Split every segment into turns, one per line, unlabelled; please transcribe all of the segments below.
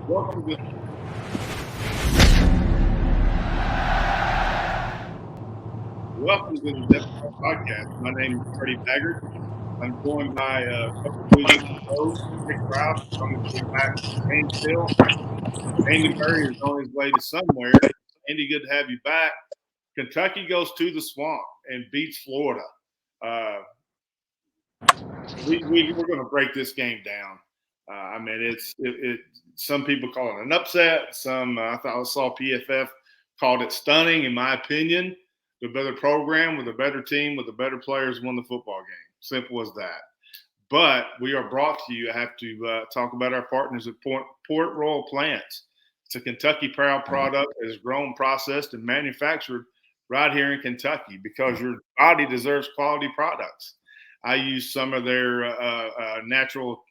Welcome to the Depth Podcast. My name is Freddie Baggert. I'm joined by a couple of weeks ago, Nick Roush is on his way back to Gainesville. Andy Murray is on his way to somewhere. Andy, good to have you back. Kentucky goes to the Swamp and beats Florida. Uh, we're going to break this game down. Some people call it an upset. Some I saw PFF called it stunning. In my opinion, the better program with a better team with the better players won the football game. Simple as that. But we are brought to you. I have to talk about our partners at Port Royal Plants. It's a Kentucky proud product that is grown, processed, and manufactured right here in Kentucky because your body deserves quality products. I used some of their natural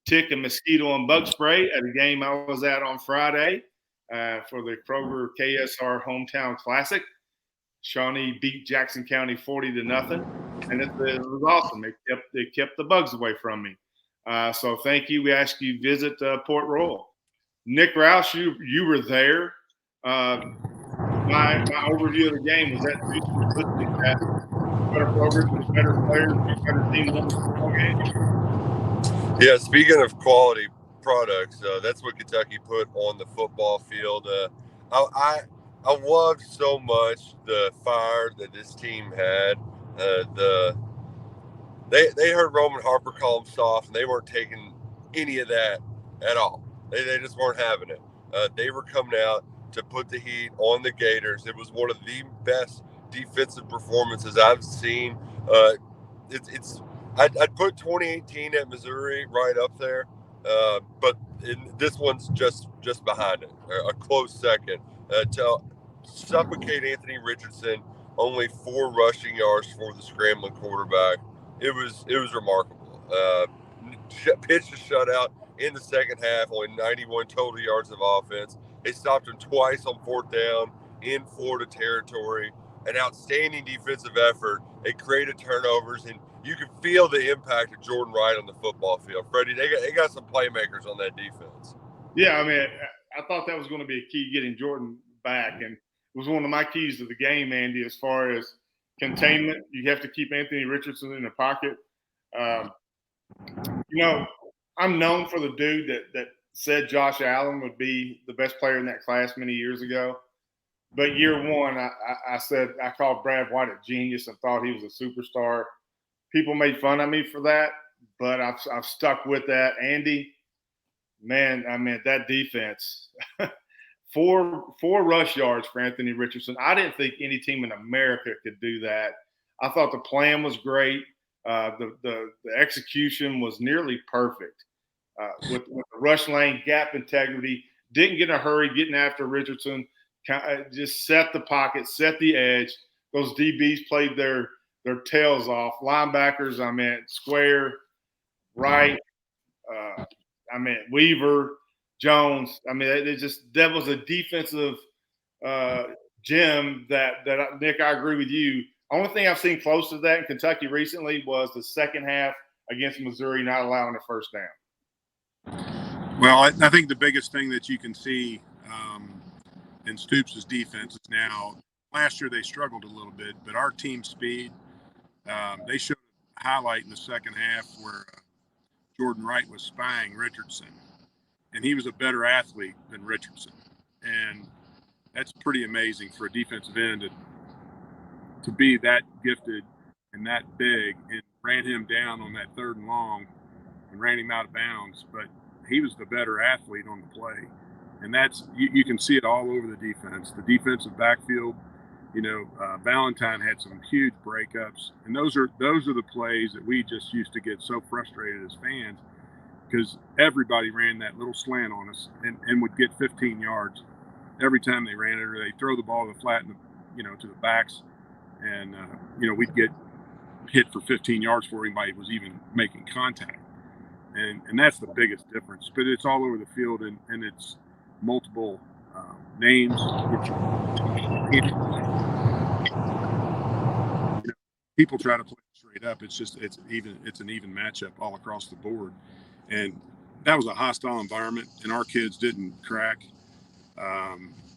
tick and mosquito and bug spray at a game I was at on Friday for the Kroger KSR Hometown Classic. Shawnee beat Jackson County 40-0, and it was awesome. It kept the bugs away from me. So thank you. We ask you to visit Port Royal. Nick Roush, you were there. My overview of the game was that better programs, better players, better team won the football game.
Yeah, speaking of quality products, that's what Kentucky put on the football field. I loved so much the fire that this team had. They heard Roman Harper call them soft, and they weren't taking any of that at all. They just weren't having it. They were coming out to put the heat on the Gators. It was one of the best defensive performances I've seen. I'd put 2018 at Missouri right up there, but this one's just behind it, a close second. To suffocate Anthony Richardson, only 4 rushing yards for the scrambling quarterback. It was remarkable. Pitched a shutout in the second half, only 91 total yards of offense. They stopped him twice on 4th down in Florida territory. An outstanding defensive effort. They created turnovers, and you could feel the impact of Jordan Wright on the football field. Freddie, they got some playmakers on that defense.
Yeah, I thought that was going to be a key, getting Jordan back, and it was one of my keys to the game, Andy, as far as containment. You have to keep Anthony Richardson in the pocket. I'm known for the dude that said Josh Allen would be the best player in that class many years ago. But year one, I said I called Brad White a genius and thought he was a superstar. People made fun of me for that, but I've stuck with that. Andy, man, that defense, four rush yards for Anthony Richardson. I didn't think any team in America could do that. I thought the plan was great. The execution was nearly perfect with the rush lane, gap integrity. Didn't get in a hurry getting after Richardson. Just set the pocket, set the edge. Those DBs played their tails off. Linebackers, Square, Wright, Weaver, Jones. That was a defensive gem that Nick, I agree with you. Only thing I've seen close to that in Kentucky recently was the second half against Missouri, not allowing a first down.
Well, I think the biggest thing that you can see in Stoops' defense is now, last year they struggled a little bit, but our team speed, they showed a highlight in the second half where Jordan Wright was spying Richardson, and he was a better athlete than Richardson. And that's pretty amazing for a defensive end to be that gifted and that big, and ran him down on that 3rd and long and ran him out of bounds. But he was the better athlete on the play. And that's, you can see it all over the defense. The defensive backfield, Valentine had some huge breakups, and those are the plays that we just used to get so frustrated as fans, because everybody ran that little slant on us and would get 15 yards every time they ran it, or they throw the ball to the flat to the backs, and we'd get hit for 15 yards before anybody was even making contact. And that's the biggest difference. But it's all over the field, and it's multiple names. People try to play straight up. It's an even matchup all across the board, and that was a hostile environment, and our kids didn't crack.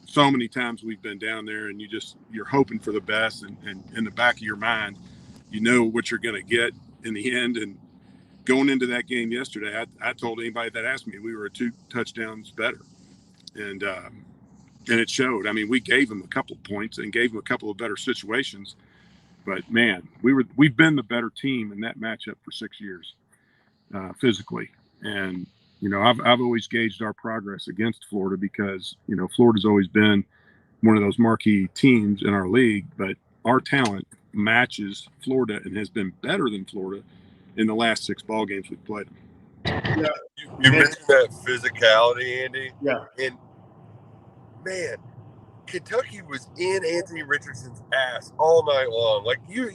So many times we've been down there, and you're hoping for the best, and in the back of your mind, you know what you're going to get in the end. And going into that game yesterday, I told anybody that asked me, we were 2 touchdowns better, and it showed. I mean, we gave them a couple of points and gave them a couple of better situations, but man, we've been the better team in that matchup for 6 years, physically. And I've always gauged our progress against Florida because Florida's always been one of those marquee teams in our league, but our talent matches Florida and has been better than Florida in the last 6 ball games we've played them.
Yeah.
You mentioned that physicality, Andy.
Yeah.
And man, Kentucky was in Anthony Richardson's ass all night long. Like you're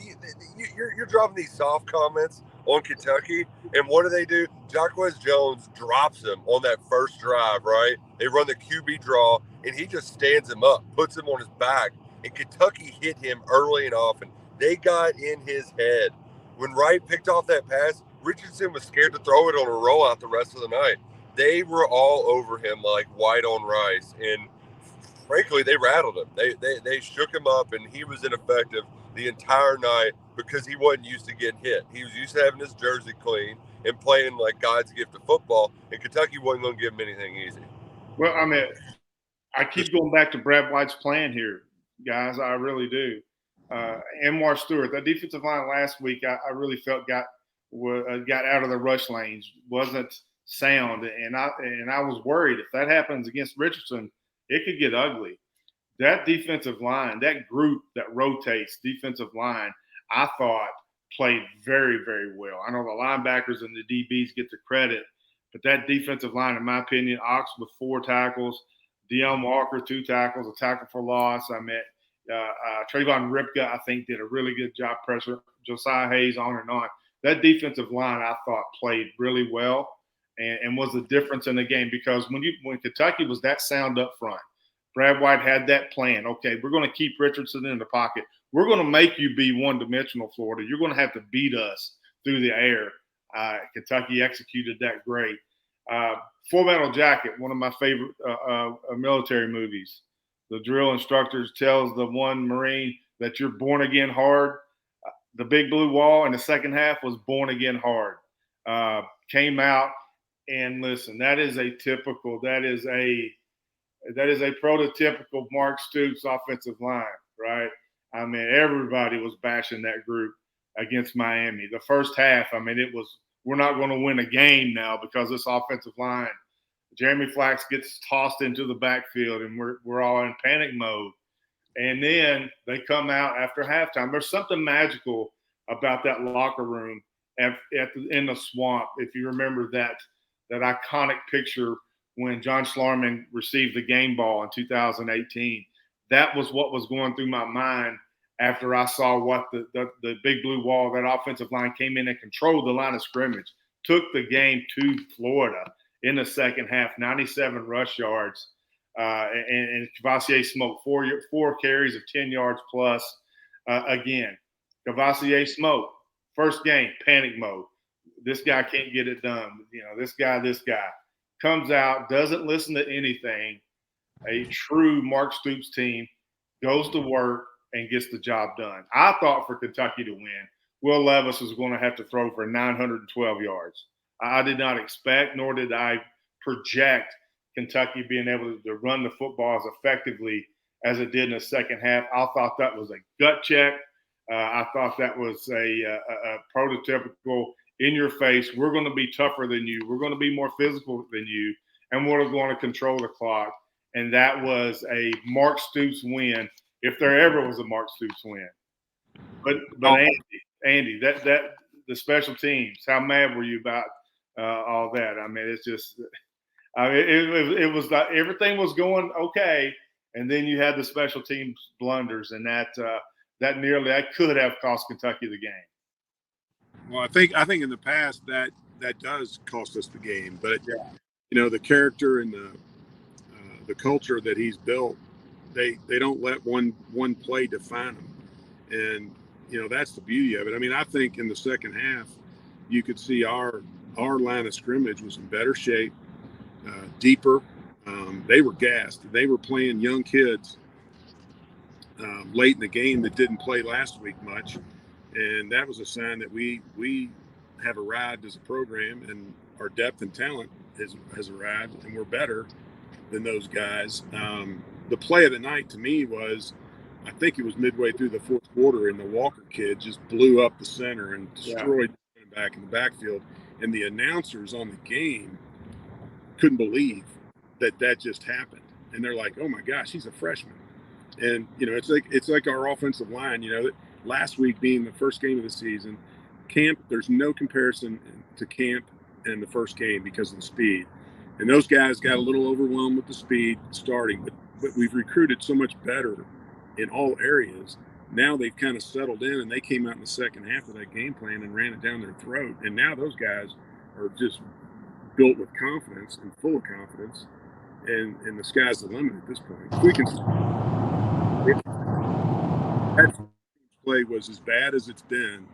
dropping these soft comments on Kentucky, and what do? Jacquez Jones drops him on that first drive, right? They run the QB draw, and he just stands him up, puts him on his back, and Kentucky hit him early and often. They got in his head. When Wright picked off that pass, Richardson was scared to throw it on a rollout the rest of the night. They were all over him like white on rice, and frankly, they rattled him. They shook him up, and he was ineffective the entire night because he wasn't used to getting hit. He was used to having his jersey clean and playing like God's gift of football, and Kentucky wasn't going to give him anything easy.
Well, I mean, I keep going back to Brad White's plan here, guys. I really do. Anwar Stewart, that defensive line last week, I really felt got out of the rush lanes, wasn't sound, and I was worried if that happens against Richardson, it could get ugly. That defensive line, that group that rotates defensive line, I thought played very, very well. I know the linebackers and the DBs get the credit, but that defensive line, in my opinion, Ox with 4 tackles, Deion Walker 2 tackles, a tackle for loss. I mean, Trayvon Ripka, I think, did a really good job pressure. Josiah Hayes, on and on. That defensive line, I thought, played really well and was the difference in the game because when Kentucky was that sound up front, Brad White had that plan. Okay, we're going to keep Richardson in the pocket. We're going to make you be one-dimensional, Florida. You're going to have to beat us through the air. Kentucky executed that great. Full Metal Jacket, one of my favorite military movies. The drill instructor tells the one Marine that you're born again hard. The Big Blue Wall in the second half was born again hard. Came out and listen. That is a prototypical Mark Stoops offensive line, right? I mean, everybody was bashing that group against Miami. The first half, I mean, we're not going to win a game now because this offensive line. Jeremy Flax gets tossed into the backfield, and we're all in panic mode. And then they come out after halftime. There's something magical about that locker room in the swamp. If you remember that iconic picture when John Schlarman received the game ball in 2018, that was what was going through my mind after I saw what the Big Blue Wall, that offensive line came in and controlled the line of scrimmage, took the game to Florida in the second half, 97 rush yards. And Cavassier smoked four carries of 10 yards plus. Again, Cavassier smoked. First game, panic mode. This guy can't get it done. This guy comes out, doesn't listen to anything. A true Mark Stoops team goes to work and gets the job done. I thought for Kentucky to win, Will Levis was going to have to throw for 912 yards. I did not expect, nor did I project Kentucky being able to run the football as effectively as it did in the second half. I thought that was a gut check. I thought that was a prototypical in-your-face, we're going to be tougher than you, we're going to be more physical than you, and we're going to control the clock. And that was a Mark Stoops win, if there ever was a Mark Stoops win. But Andy, that the special teams, how mad were you about all that? I mean, it's just – it was like everything was going okay, and then you had the special teams blunders, and that could have cost Kentucky the game.
Well, I think in the past that does cost us the game, but the character and the culture that he's built, they don't let one play define them, and that's the beauty of it. I mean, I think in the second half, you could see our our line of scrimmage was in better shape, deeper. They were gassed. They were playing young kids late in the game that didn't play last week much, and that was a sign that we have arrived as a program, and our depth and talent has arrived, and we're better than those guys. The play of the night to me was, I think it was midway through the fourth quarter, and the Walker kid just blew up the center and destroyed the running back in the backfield. And the announcers on the game couldn't believe that just happened. And they're like, "Oh my gosh, he's a freshman." And it's like our offensive line. Last week being the first game of the season, camp. There's no comparison to camp and the first game because of the speed. And those guys got a little overwhelmed with the speed starting, but we've recruited so much better in all areas. Now they've kind of settled in, and they came out in the second half of that game plan and ran it down their throat. And now those guys are just built with confidence and full of confidence, and the sky's the limit at this point. If we can, that play was as bad as it's been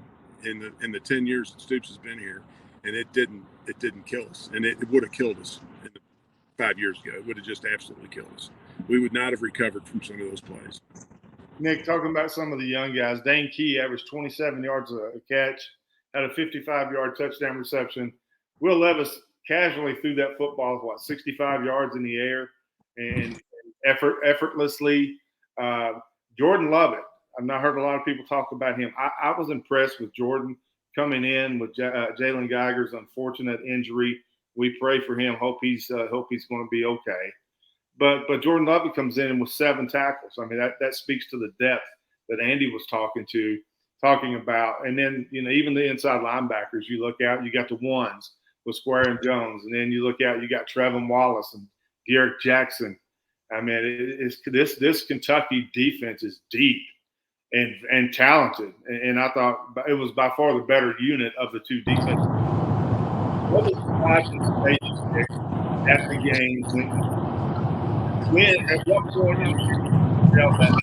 in the 10 years that Stoops has been here, and it didn't kill us, and it would have killed us 5 years ago. It would have just absolutely killed us. We would not have recovered from some of those plays.
Nick, talking about some of the young guys, Dane Key averaged 27 yards a catch, had a 55-yard touchdown reception. Will Levis casually threw that football, 65 yards in the air and effortlessly. Jordan Lovett, I've not heard a lot of people talk about him. I was impressed with Jordan coming in with Jalen Geiger's unfortunate injury. We pray for him. Hope he's going to be okay. But Jordan Lovett comes in with 7 tackles. I mean, that speaks to the depth that Andy was talking about. And then, even the inside linebackers, you look out, you got the ones with Square and Jones. And then you look out, you got Trevin Wallace and Garrett Jackson. I mean, this Kentucky defense is deep and talented. And I thought it was by far the better unit of the two defenses. What was watching at the game at what point in the season felt that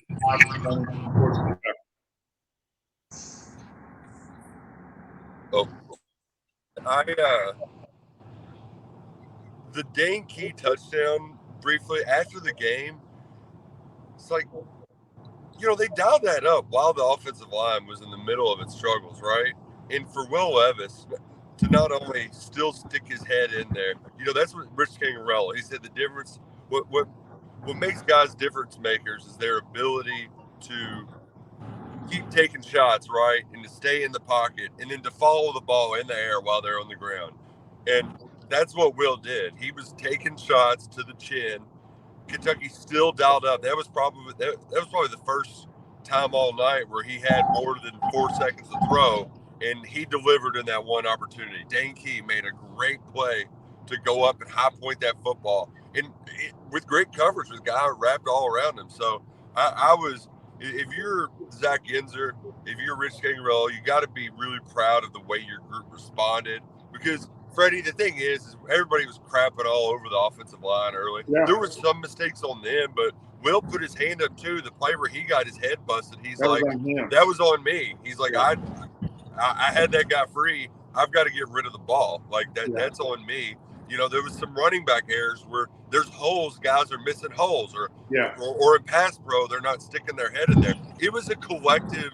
the Dane Key touchdown briefly after the game, it's like, they dialed that up while the offensive line was in the middle of its struggles, right? And for Will Levis to not only still stick his head in there, that's what Rich Cangarella, he said the difference, what makes guys difference makers is their ability to keep taking shots, right? And to stay in the pocket and then to follow the ball in the air while they're on the ground. And that's what Will did. He was taking shots to the chin. Kentucky still dialed up. That was probably the first time all night where he had more than 4 seconds to throw, and he delivered in that one opportunity. Dane Key made a great play to go up and high point that football, and with great coverage, with a guy wrapped all around him. So I was, if you're Zach Genzer, if you're Rich Gangarello, you got to be really proud of the way your group responded, because Freddie, the thing is everybody was crapping all over the offensive line early. Yeah. There were some mistakes on them, but Will put his hand up too. The play where he got his head busted, he's like, that was on me. He's like, yeah. I had that guy free. I've got to get rid of the ball. Like that. Yeah. That's on me. There was some running back errors where there's holes, guys are missing holes, or in pass pro, they're not sticking their head in there. It was a collective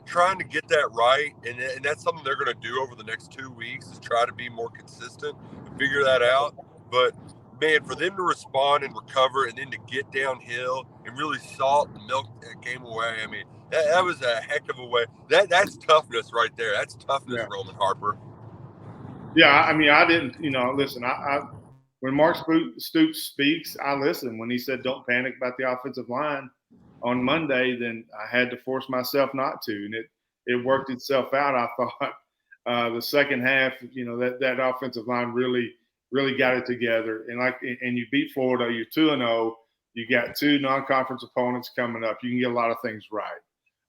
trying to get that right, and that's something they're going to do over the next 2 weeks, is try to be more consistent and figure that out. But man, for them to respond and recover and then to get downhill and really salt and milk that game away, I mean, that was a heck of a way. That's toughness right there. That's toughness, Roman Harper.
Yeah, I mean, I didn't, listen, I when Mark Stoops speaks, I listen. When he said don't panic about the offensive line on Monday, then I had to force myself not to, and it worked itself out. I thought the second half, that offensive line really got it together, and you beat Florida. You're 2-0. You got 2 non-conference opponents coming up. You can get a lot of things right.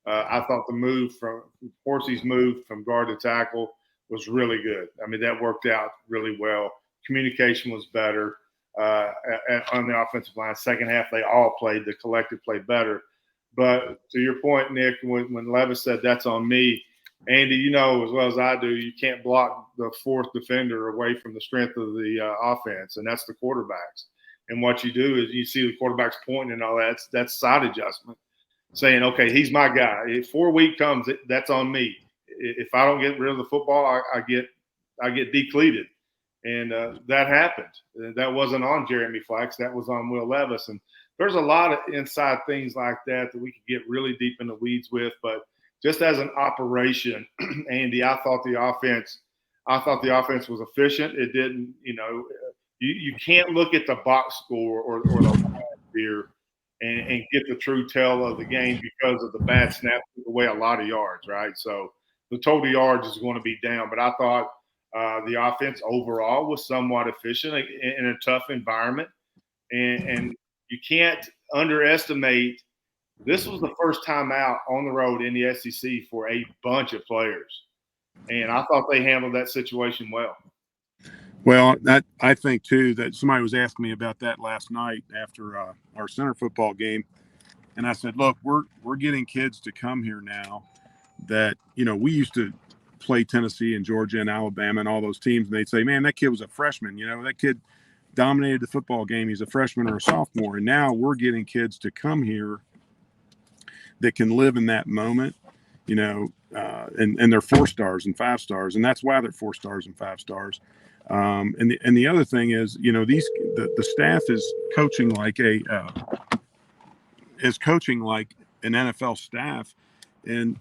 I thought the move from Horsey's move from guard to tackle was really good. I mean, that worked out really well. Communication was better on the offensive line. Second half, they all played. The collective played better. But to your point, Nick, when Levis said that's on me, Andy, you know as well as I do, you can't block the fourth defender away from the strength of the offense, and that's the quarterbacks. And what you do is you see the quarterbacks pointing and all that. That's side adjustment, saying, okay, he's my guy. If 4 week comes, that's on me. If I don't get rid of the football, I get depleted. And that happened. That wasn't on Jeremy Flax. That was on Will Levis. And there's a lot of inside things like that we could get really deep in the weeds with. But just as an operation, Andy, I thought the offense was efficient. It didn't, you can't look at the box score or the here and get the true tell of the game because of the bad snap took away a lot of yards, right? So the total yards is going to be down. But I thought the offense overall was somewhat efficient in a tough environment. And you can't underestimate – this was the first time out on the road in the SEC for a bunch of players. And I thought they handled that situation well.
Well, I think, too, that somebody was asking me about that last night after our center football game. And I said, look, we're getting kids to come here now that, we used to play Tennessee and Georgia and Alabama and all those teams. And they'd say, man, that kid was a freshman. That kid dominated the football game. He's a freshman or a sophomore. And now we're getting kids to come here that can live in that moment, and they're 4 stars and 5 stars. And that's why they're 4 stars and 5 stars. And the other thing is, the staff is coaching like an NFL staff, and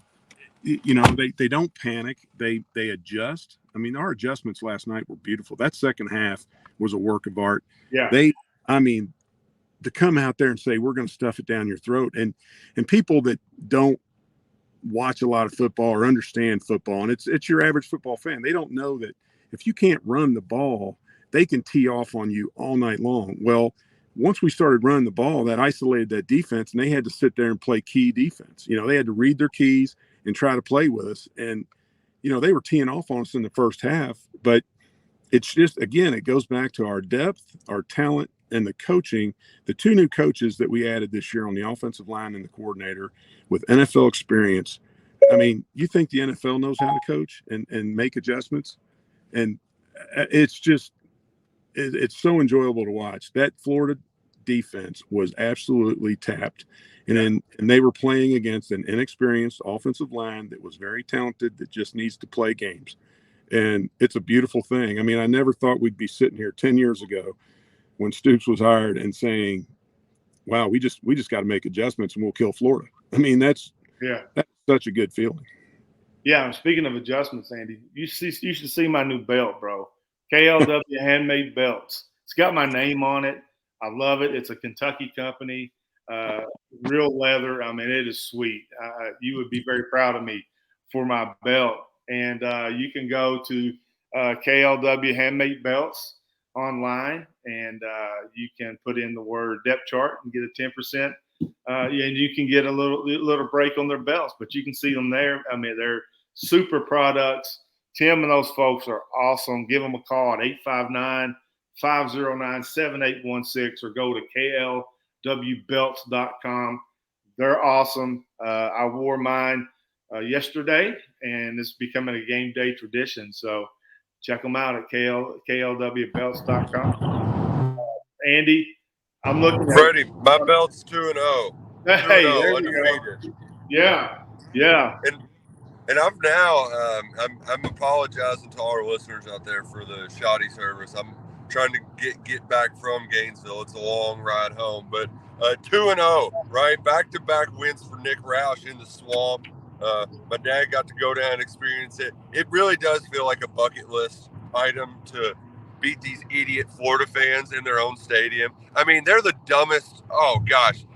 they don't panic. They adjust. I mean, our adjustments last night were beautiful. That second half was a work of art.
Yeah.
To come out there and say we're going to stuff it down your throat, and people that don't watch a lot of football or understand football, and it's your average football fan, they don't know that if you can't run the ball, they can tee off on you all night long. Well, once we started running the ball, that isolated that defense, and they had to sit there and play key defense. They had to read their keys and try to play with us. And, they were teeing off on us in the first half. But it's just, again, it goes back to our depth, our talent, and the coaching. The 2 new coaches that we added this year on the offensive line and the coordinator with NFL experience. I mean, you think the NFL knows how to coach and make adjustments? And it's just, it's so enjoyable to watch. That Florida defense was absolutely tapped. And they were playing against an inexperienced offensive line that was very talented, that just needs to play games. And it's a beautiful thing. I mean, I never thought we'd be sitting here 10 years ago when Stoops was hired and saying, wow, we just got to make adjustments and we'll kill Florida. I mean, that's such a good feeling.
Yeah, speaking of adjustments, Andy, you should see my new belt, bro. KLW handmade belts. It's got my name on it. I love it. It's a Kentucky company, real leather. I mean, it is sweet. You would be very proud of me for my belt. And you can go to KLW handmade belts online, and you can put in the word depth chart and get a 10%. And you can get a little break on their belts, but you can see them there. I mean, they're super products. Tim and those folks are awesome. Give them a call at 859-509-7816 or go to klwbelts.com. They're awesome. I wore mine yesterday, and it's becoming a game day tradition. So check them out at klwbelts.com. Andy, I'm looking at
Freddie, my belt's 2-0.
Hey,
2-0,
there you
undefeated.
Yeah.
And I'm now I'm apologizing to all our listeners out there for the shoddy service. I'm trying to get back from Gainesville. It's a long ride home, but 2-0, right? Back-to-back wins for Nick Roush in the swamp. My dad got to go down and experience it. It really does feel like a bucket list item to beat these idiot Florida fans in their own stadium. I mean, they're the dumbest. Oh, gosh.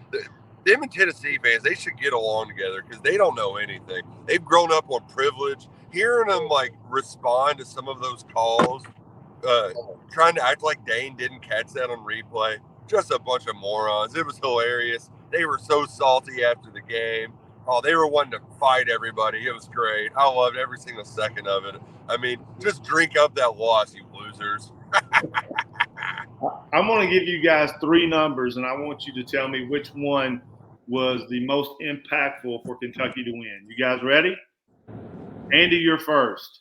Them and Tennessee fans, they should get along together because they don't know anything. They've grown up on privilege. Hearing them, respond to some of those calls, trying to act like Dane didn't catch that on replay, just a bunch of morons. It was hilarious. They were so salty after the game. Oh, they were wanting to fight everybody. It was great. I loved every single second of it. I mean, just drink up that loss, you losers.
I'm going to give you guys 3 numbers, and I want you to tell me which one was the most impactful for Kentucky to win. You guys ready? Andy, you're first.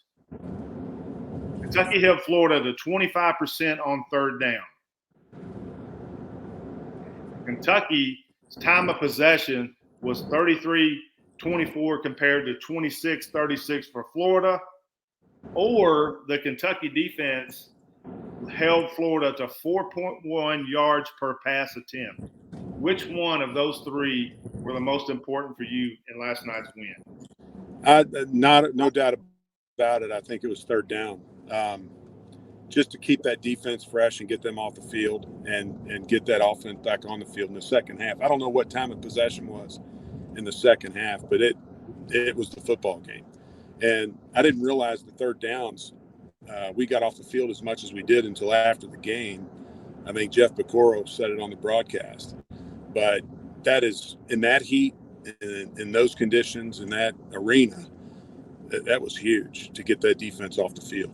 Kentucky held Florida to 25% on third down. Kentucky's time of possession was 33-24 compared to 26-36 for Florida, or the Kentucky defense held Florida to 4.1 yards per pass attempt. Which one of those three were the most important for you in last night's win?
No doubt about it. I think it was third down. Just to keep that defense fresh and get them off the field and get that offense back on the field in the second half. I don't know what time of possession was in the second half, but it was the football game. And I didn't realize the third downs, we got off the field as much as we did until after the game. I think Jeff Picoro said it on the broadcast. But that is, in that heat, in those conditions, in that arena, that was huge to get that defense off the field.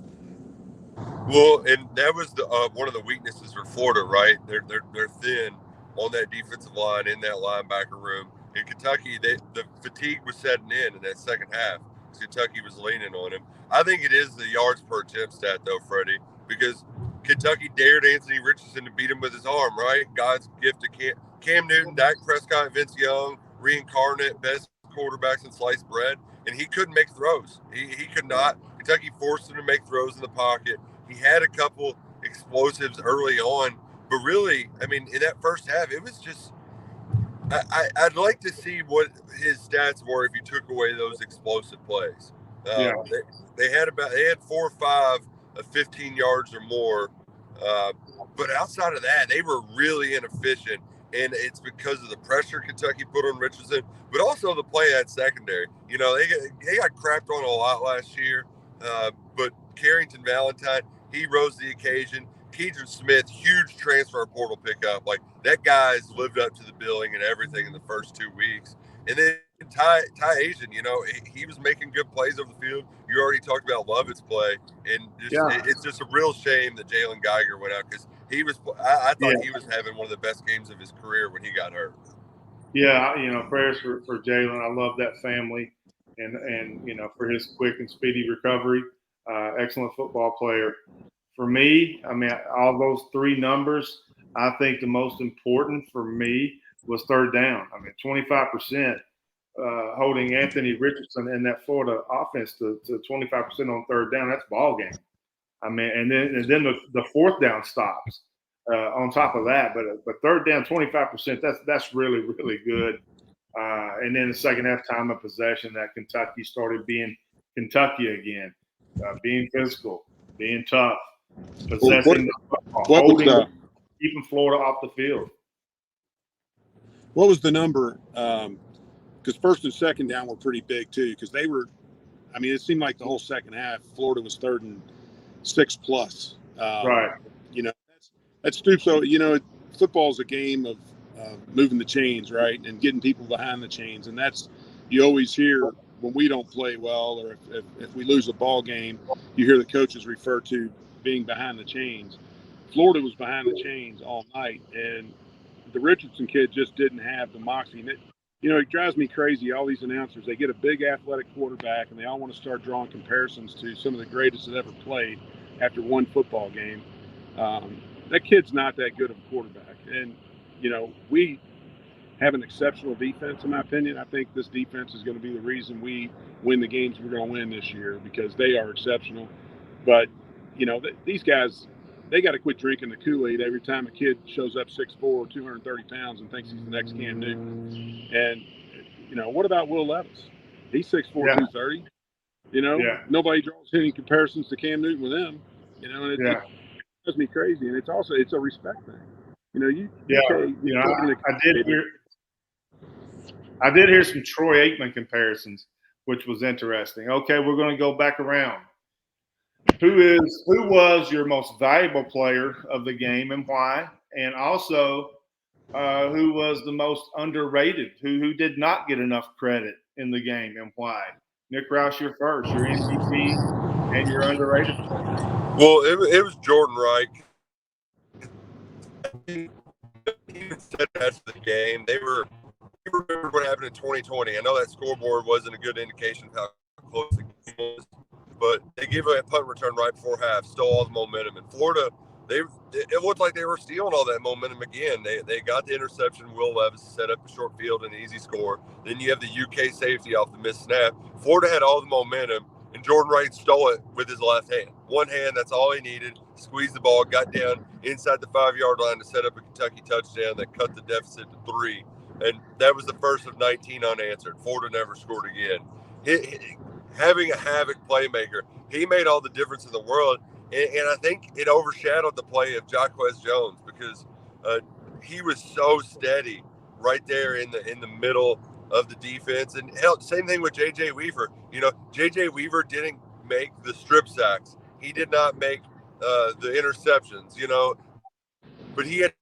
Well, and that was the one of the weaknesses for Florida, right? They're thin on that defensive line in that linebacker room. In Kentucky, the fatigue was setting in that second half. Kentucky was leaning on him. I think it is the yards per attempt stat, though, Freddie, because Kentucky dared Anthony Richardson to beat him with his arm, right? God's gift to Cam Newton, Dak Prescott, Vince Young, reincarnate, best quarterbacks in sliced bread, and he couldn't make throws. He could not. Kentucky forced him to make throws in the pocket. He had a couple explosives early on, but really, I mean, in that first half, it was just I'd like to see what his stats were if you took away those explosive plays. They had 4 or 5 of 15 yards or more, but outside of that, they were really inefficient, and it's because of the pressure Kentucky put on Richardson, but also the play at secondary. You know, they got crapped on a lot last year, but Carrington Valentine, he rose to the occasion. Keidron Smith, huge transfer portal pickup. Like, that guy's lived up to the billing and everything in the first 2 weeks. And then Ty Asian, you know, he was making good plays over the field. You already talked about Lovett's play. And it's just a real shame that Jalen Geiger went out, because I thought he was having one of the best games of his career when he got hurt.
Yeah, you know, prayers for Jalen. I love that family and, you know, for his quick and speedy recovery. Excellent football player. For me, I mean, all those three numbers, I think the most important for me was third down. I mean, 25% holding Anthony Richardson and that Florida offense to 25% on third down. That's ball game. I mean, and then the fourth down stops on top of that. But third down, 25%. That's really, really good. And then the second half time of possession, that Kentucky started being Kentucky again, being physical, being tough. Possessing keeping Florida off the field.
What was the number? Because first and second down were pretty big too. Because they were, I mean, it seemed like the whole second half, Florida was 3rd and 6+.
Right.
You know, that's stupid. So, you know, football is a game of moving the chains, right, and getting people behind the chains, and that's, you always hear when we don't play well, or if we lose a ball game, you hear the coaches refer to being behind the chains. Florida was behind the chains all night, and the Richardson kid just didn't have the moxie. And it drives me crazy. All these announcers, they get a big athletic quarterback, and they all want to start drawing comparisons to some of the greatest that ever played after one football game. That kid's not that good of a quarterback. And, you know, we have an exceptional defense, in my opinion. I think this defense is going to be the reason we win the games we're going to win this year, because they are exceptional. But, you know, these guys, they got to quit drinking the Kool-Aid every time a kid shows up 6'4", 230 pounds and thinks he's the next Cam Newton. And, you know, what about Will Levis? He's 6'4", 230. You know, nobody draws any comparisons to Cam Newton with him. You know, and it drives me crazy. And it's a respect thing. You know,
I did hear some Troy Aikman comparisons, which was interesting. Okay, we're going to go back around. Who was your most valuable player of the game and why? And also, who was the most underrated? Who did not get enough credit in the game and why? Nick Roush, you're first. Your MVP and your underrated player.
Well, it was Jordan Reich. Even said after the game, they remember what happened in 2020. I know that scoreboard wasn't a good indication of how close the game was, but they gave a punt return right before half, stole all the momentum. And Florida, it looked like they were stealing all that momentum again. They got the interception. Will Levis set up a short field and an easy score. Then you have the UK safety off the missed snap. Florida had all the momentum, and Jordan Wright stole it with his left hand. One hand, that's all he needed. Squeezed the ball, got down inside the 5-yard line to set up a Kentucky touchdown that cut the deficit to 3. And that was the first of 19 unanswered. Florida never scored again. Having a havoc playmaker, he made all the difference in the world. And I think it overshadowed the play of Jaquez Jones because he was so steady right there in the middle of the defense. And same thing with J.J. Weaver. J.J. Weaver didn't make the strip sacks. He did not make the interceptions, but he had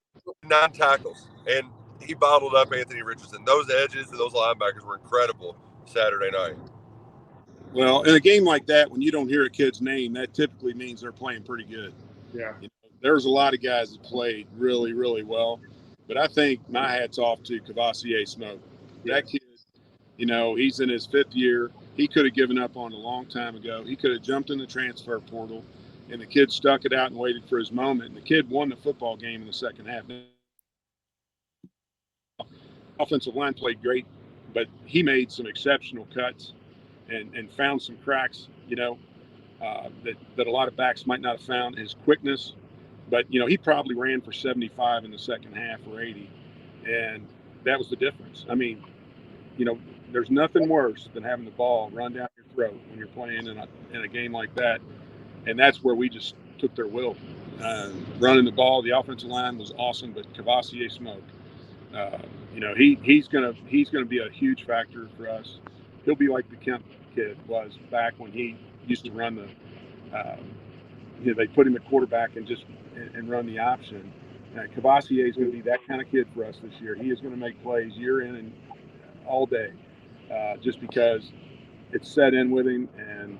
9 tackles, and he bottled up Anthony Richardson. Those edges and those linebackers were incredible Saturday night.
Well, in a game like that, when you don't hear a kid's name, that typically means they're playing pretty good.
Yeah.
There's a lot of guys that played really, really well, but I think my hat's off to Cavassier Smoke. That kid, he's in his 5th year. He could have given up on a long time ago. He could have jumped in the transfer portal, and the kid stuck it out and waited for his moment. And the kid won the football game in the second half. Offensive line played great, but he made some exceptional cuts and found some cracks, that a lot of backs might not have found. His quickness, but he probably ran for 75 in the second half or 80, and that was the difference. I mean, there's nothing worse than having the ball run down your throat when you're playing in a game like that, and that's where we just took their will. Running the ball, the offensive line was awesome, but Cavassier Smoke, he's gonna be a huge factor for us. He'll be like the Kemp kid was back when he used to run they put him at quarterback and run the option. Cavassier is going to be that kind of kid for us this year. He is going to make plays year in and all day, just because it's set in with him and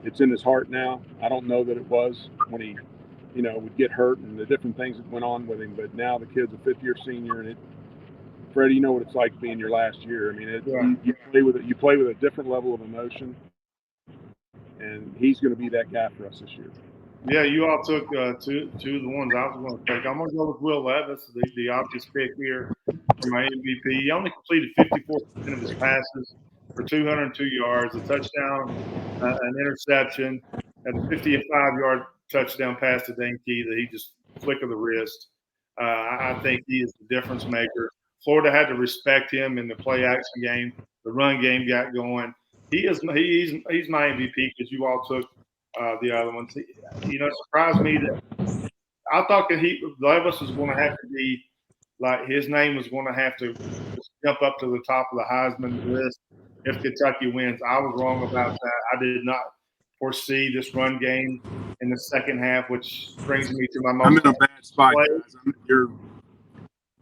it's in his heart now. I don't know that it was when he, would get hurt and the different things that went on with him, but now the kid's a 5th-year senior, and Freddie, you know what it's like being your last year. I mean, you play with a different level of emotion, and he's going to be that guy for us this year.
Yeah, you all took two of the ones I was going to take. I'm going to go with Will Levis, the obvious pick here for my MVP. He only completed 54% of his passes for 202 yards, a touchdown, an interception, and a 55-yard touchdown pass to Dane Key that he just flick of the wrist. I think he is the difference maker. Florida had to respect him in the play-action game. The run game got going. He's my MVP because you all took the other ones. It surprised me that I thought that Levis was going to have to be like his name was going to have to jump up to the top of the Heisman list if Kentucky wins. I was wrong about that. I did not foresee this run game in the second half, which brings me to my most.
I'm in a bad spot, guys. You're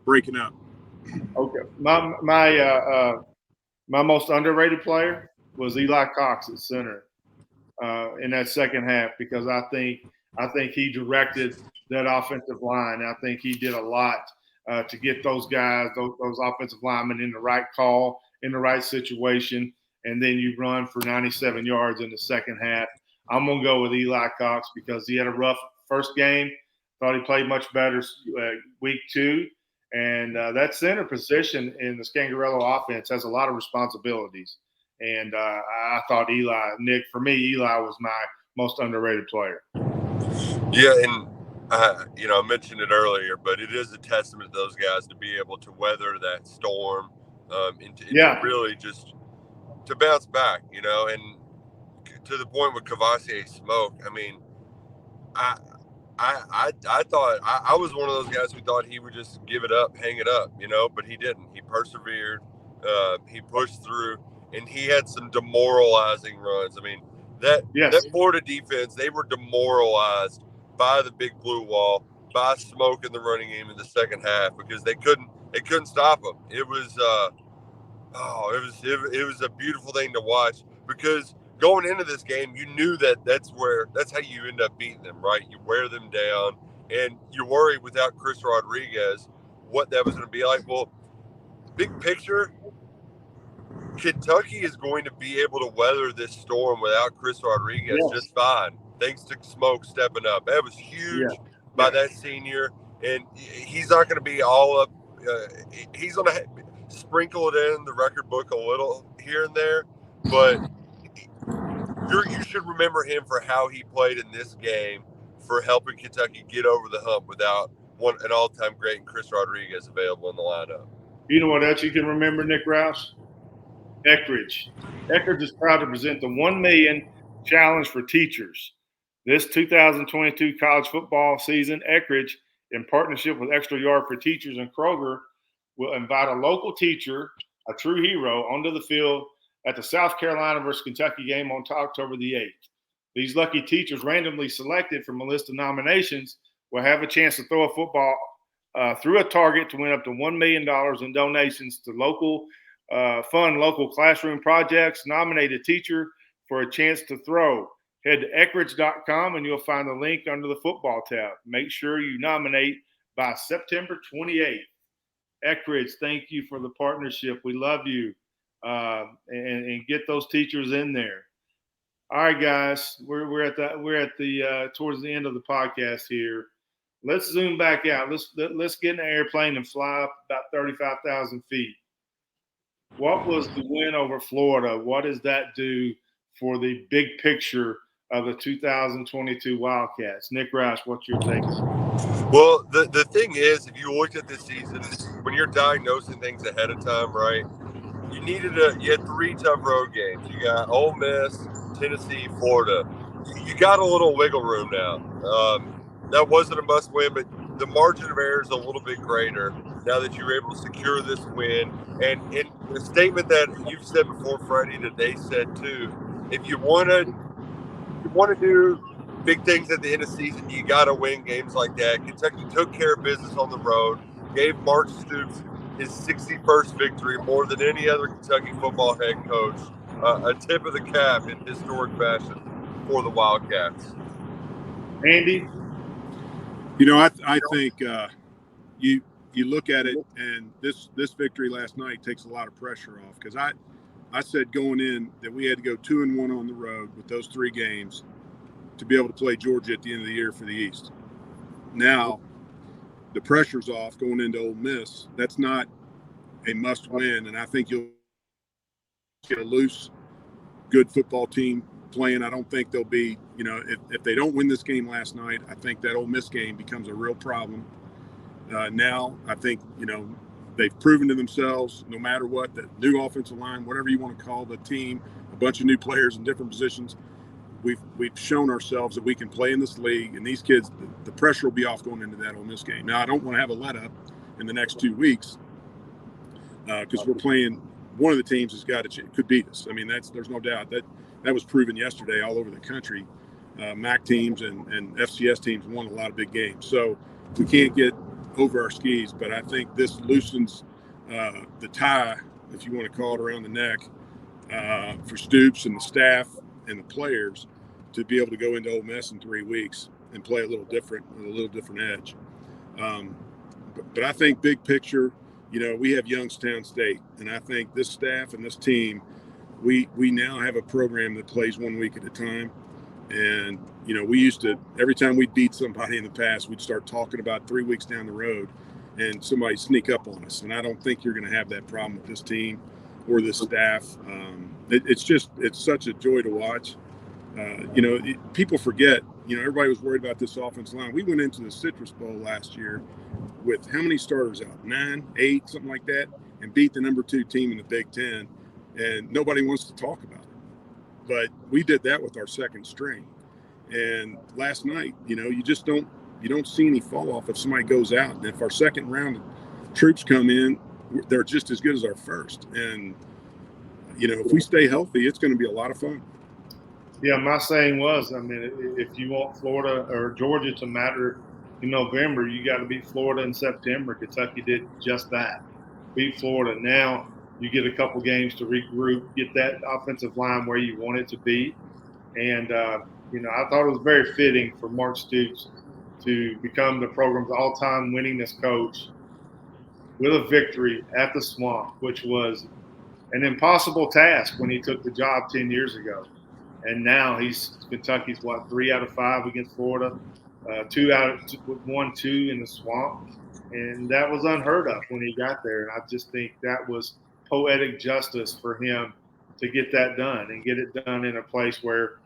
breaking up.
Okay, my most underrated player was Eli Cox at center in that second half because I think he directed that offensive line. I think he did a lot to get those guys, those offensive linemen in the right call, in the right situation, and then you run for 97 yards in the second half. I'm going to go with Eli Cox because he had a rough first game. Thought he played much better week 2. And that center position in the Scangarello offense has a lot of responsibilities. And I thought for me, Eli was my most underrated player.
Yeah, and, I mentioned it earlier, but it is a testament to those guys to be able to weather that storm and to really just to bounce back, and to the point with Cavassier Smoke. I mean, I thought I was one of those guys who thought he would just give it up, hang it up, but he didn't. He persevered. He pushed through, and he had some demoralizing runs. I mean, that Florida defense, they were demoralized by the big blue wall, by Smoke in the running game in the second half because they couldn't stop him. It was it was a beautiful thing to watch because going into this game, you knew that's how you end up beating them, right? You wear them down, and you worry without Chris Rodriguez what that was going to be like. Well, big picture, Kentucky is going to be able to weather this storm without Chris Rodriguez just fine, thanks to Smoke stepping up. That was huge by that senior, and he's not going to be all up. He's going to sprinkle it in the record book a little here and there, but you should remember him for how he played in this game, for helping Kentucky get over the hump without an all-time great and Chris Rodriguez available in the lineup.
You know what else you can remember, Nick Rouse? Eckridge. Eckridge is proud to present the 1 million challenge for teachers. This 2022 college football season, Eckridge, in partnership with Extra Yard for Teachers and Kroger, will invite a local teacher, a true hero, onto the field at the South Carolina versus Kentucky game on October the 8th. These lucky teachers, randomly selected from a list of nominations, will have a chance to throw a football through a target to win up to $1 million in donations to fund local classroom projects. Nominate a teacher for a chance to throw. Head to Eckridge.com and you'll find the link under the football tab. Make sure you nominate by September 28th. Eckridge, thank you for the partnership. We love you. And get those teachers in there. All right, guys, we're at the towards the end of the podcast here. Let's zoom back out. Let's get in an airplane and fly up about 35,000 feet. What was the win over Florida? What does that do for the big picture of the 2022 Wildcats? Nick Roush, what's your take?
Well, the thing is, if you looked at this season, when you're diagnosing things ahead of time, right, you had 3 tough road games. You got Ole Miss, Tennessee, Florida. You got a little wiggle room now. That wasn't a must win, but the margin of error is a little bit greater now that you're able to secure this win. And in the statement that you've said before, Freddie, that they said too, if you want to do big things at the end of the season, you got to win games like that. Kentucky took care of business on the road, gave Mark Stoops his 61st victory, more than any other Kentucky football head coach. A tip of the cap in historic fashion for the Wildcats.
Andy?
You know, I think you look at it, and this victory last night takes a lot of pressure off, because I said going in that we had to go 2-1 on the road with those 3 games to be able to play Georgia at the end of the year for the East. Now, the pressure's off going into Ole Miss. That's not a must win, and I think you'll get a loose, good football team playing. I don't think they'll be, if they don't win this game last night, I think that Ole Miss game becomes a real problem. Now, I think, they've proven to themselves, no matter what, the new offensive line, whatever you want to call the team, a bunch of new players in different positions. We've shown ourselves that we can play in this league, and these kids, the pressure will be off going into that Ole Miss game. Now, I don't want to have a let up in the next 2 weeks because we're playing one of the teams could beat us. I mean, there's no doubt that was proven yesterday all over the country. MAC teams and FCS teams won a lot of big games, so we can't get over our skis. But I think this loosens the tie, if you want to call it, around the neck for Stoops and the staff and the players to be able to go into Ole Miss in 3 weeks and play a little different, with a little different edge. But I think big picture, we have Youngstown State, and I think this staff and this team, we now have a program that plays 1 week at a time. And, we used to, every time we'd beat somebody in the past, we'd start talking about 3 weeks down the road and somebody sneak up on us. And I don't think you're going to have that problem with this team or this staff. It's such a joy to watch. People forget, everybody was worried about this offensive line. We went into the Citrus Bowl last year with how many starters out? 9, 8, something like that, and beat the number 2 team in the Big Ten. And nobody wants to talk about it. But we did that with our second string. And last night, you don't see any fall off if somebody goes out. And if our second round troops come in, they're just as good as our first. And, if we stay healthy, it's going to be a lot of fun.
Yeah, my saying was, if you want Florida or Georgia to matter in November, you got to beat Florida in September. Kentucky did just that. Beat Florida. Now you get a couple games to regroup, get that offensive line where you want it to be. And, I thought it was very fitting for Mark Stoops to become the program's all-time winningest coach with a victory at the Swamp, which was an impossible task when he took the job 10 years ago. And now Kentucky's 3 out of 5 against Florida, 1-2 in the swamp. And that was unheard of when he got there. And I just think that was poetic justice for him to get that done and get it done in a place where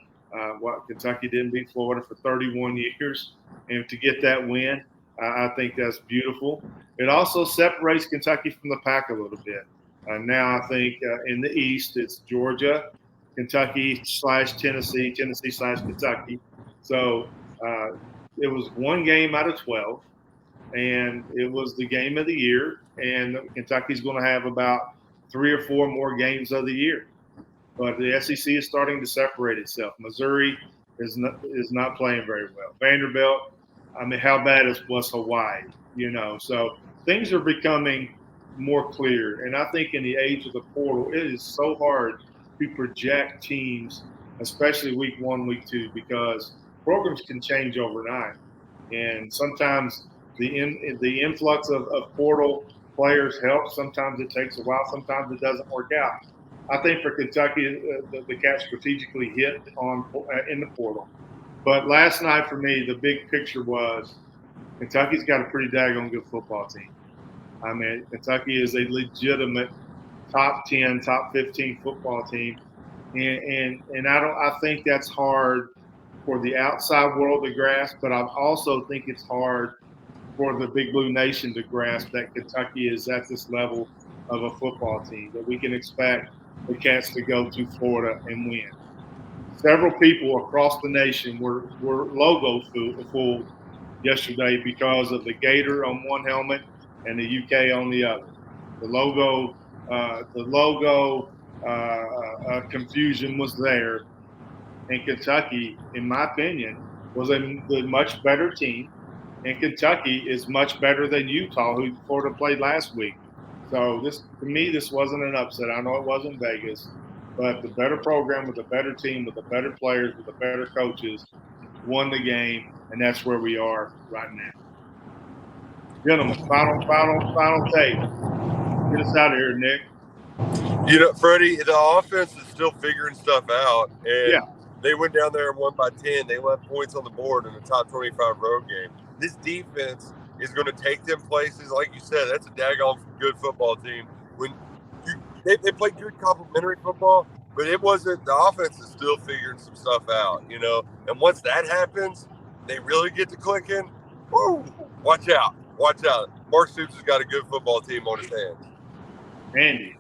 Kentucky didn't beat Florida for 31 years. And to get that win, I think that's beautiful. It also separates Kentucky from the pack a little bit. Now I think in the East, it's Georgia, Kentucky/Tennessee, Tennessee/Kentucky. So it was one game out of 12, and it was the game of the year. And Kentucky's going to have about 3 or 4 more games of the year. But the SEC is starting to separate itself. Missouri is not playing very well. Vanderbilt, I mean, how bad was Hawaii? So things are becoming more clear. And I think in the age of the portal, it is so hard to project teams, especially week 1, week 2, because programs can change overnight. And sometimes the influx of portal players helps. Sometimes it takes a while. Sometimes it doesn't work out. I think for Kentucky, the Cats strategically hit in the portal. But last night for me, the big picture was Kentucky's got a pretty daggone good football team. I mean, Kentucky is a legitimate top 10, top 15 football team. And I think that's hard for the outside world to grasp, but I also think it's hard for the Big Blue Nation to grasp that Kentucky is at this level of a football team, that we can expect the Cats to go to Florida and win. Several people across the nation were logo fooled yesterday because of the Gator on one helmet and the UK on the other. The logo confusion was there, and Kentucky, in my opinion, was the much better team. And Kentucky is much better than Utah, who Florida played last week. So to me, this wasn't an upset. I know it wasn't Vegas, but the better program with a better team, with the better players, with the better coaches, won the game, and that's where we are right now. Gentlemen, final take. Get us out of here, Nick.
Freddie, the offense is still figuring stuff out, and
Yeah.
they went down there and won by 10. They left points on the board in the top 25 road game. This defense is going to take them places. Like you said, that's a daggone good football team. When they played good complementary football, but it wasn't. The offense is still figuring some stuff out, And once that happens, they really get to clicking. Woo! Watch out! Mark Stoops has got a good football team on his hands.
Andy.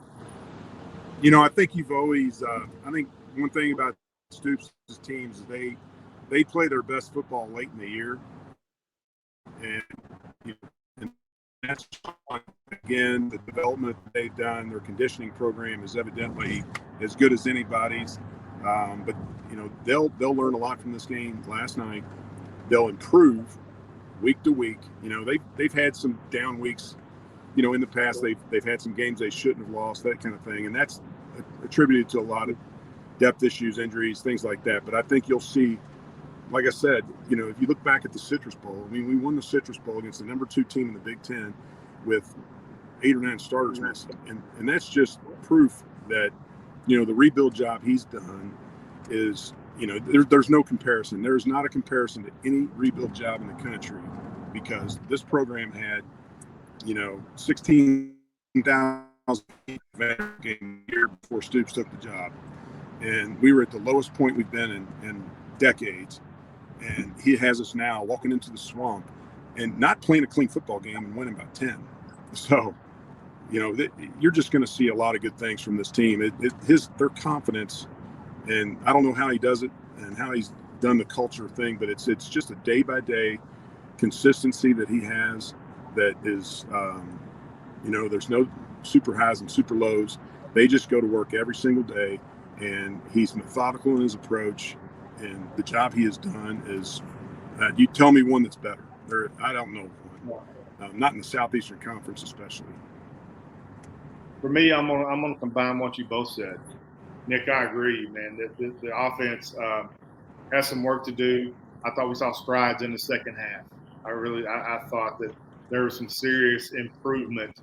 I think you've always. I think one thing about Stoops' teams is they play their best football late in the year, and that's again the development that they've done. Their conditioning program is evidently as good as anybody's. But they'll learn a lot from this game last night. They'll improve week to week. They've had some down weeks. In the past they've had some games they shouldn't have lost, that kind of thing, and that's attributed to a lot of depth issues, injuries, things like that. But I think you'll see, like I said, if you look back at the Citrus Bowl, we won the Citrus Bowl against the number 2 team in the Big Ten with 8 or 9 starters missing, and that's just proof that the rebuild job he's done is there's no comparison. There's not a comparison to any rebuild job in the country, because this program had 16,000 game year before Stoops took the job, and we were at the lowest point we've been in decades, and he has us now walking into the swamp and not playing a clean football game and winning by 10. So you're just going to see a lot of good things from this team. Their confidence, and I don't know how he does it and how he's done the culture thing, but it's just a day by day consistency that he has that is there's no super highs and super lows. They just go to work every single day, and he's methodical in his approach, and the job he has done is you tell me one that's better. I don't know one. Not in the Southeastern Conference especially.
For me, I'm gonna combine what you both said. Nick, I agree, man. The offense has some work to do. I thought we saw strides in the second half. I thought that there was some serious improvement.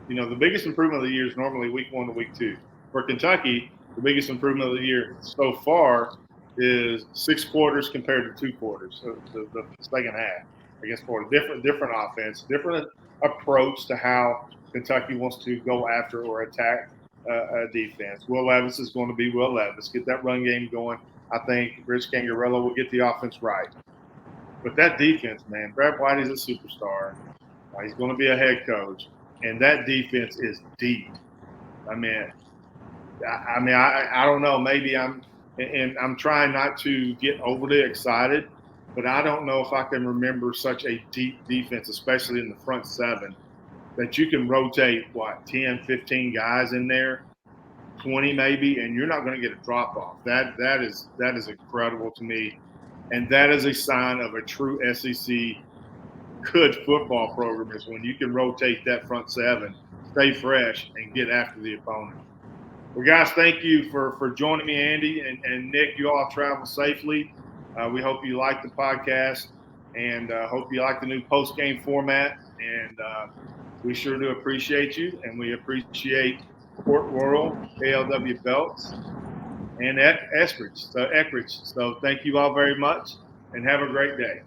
The biggest improvement of the year is normally week 1 to week 2. For Kentucky, the biggest improvement of the year so far is 6 quarters compared to 2 quarters, so the second half. I guess for a different offense, different approach to how Kentucky wants to go after or attack a defense. Will Levis is going to be Will Levis. Get that run game going. I think Rich Cangarello will get the offense right. But that defense, man, Brad White is a superstar. He's going to be a head coach, and that defense is deep. I mean, I don't know. Maybe I'm trying not to get overly excited, but I don't know if I can remember such a deep defense, especially in the front seven, that you can rotate 10, 15 guys in there, 20 maybe, and you're not going to get a drop off. That is incredible to me, and that is a sign of a true SEC good football program is when you can rotate that front seven, stay fresh, and get after the opponent. Well, guys, thank you for joining me, Andy and Nick. You all travel safely. We hope you like the podcast, and hope you like the new post-game format. And we sure do appreciate you, and we appreciate Port Royal, KLW Belts, and Eckridge. So thank you all very much, and have a great day.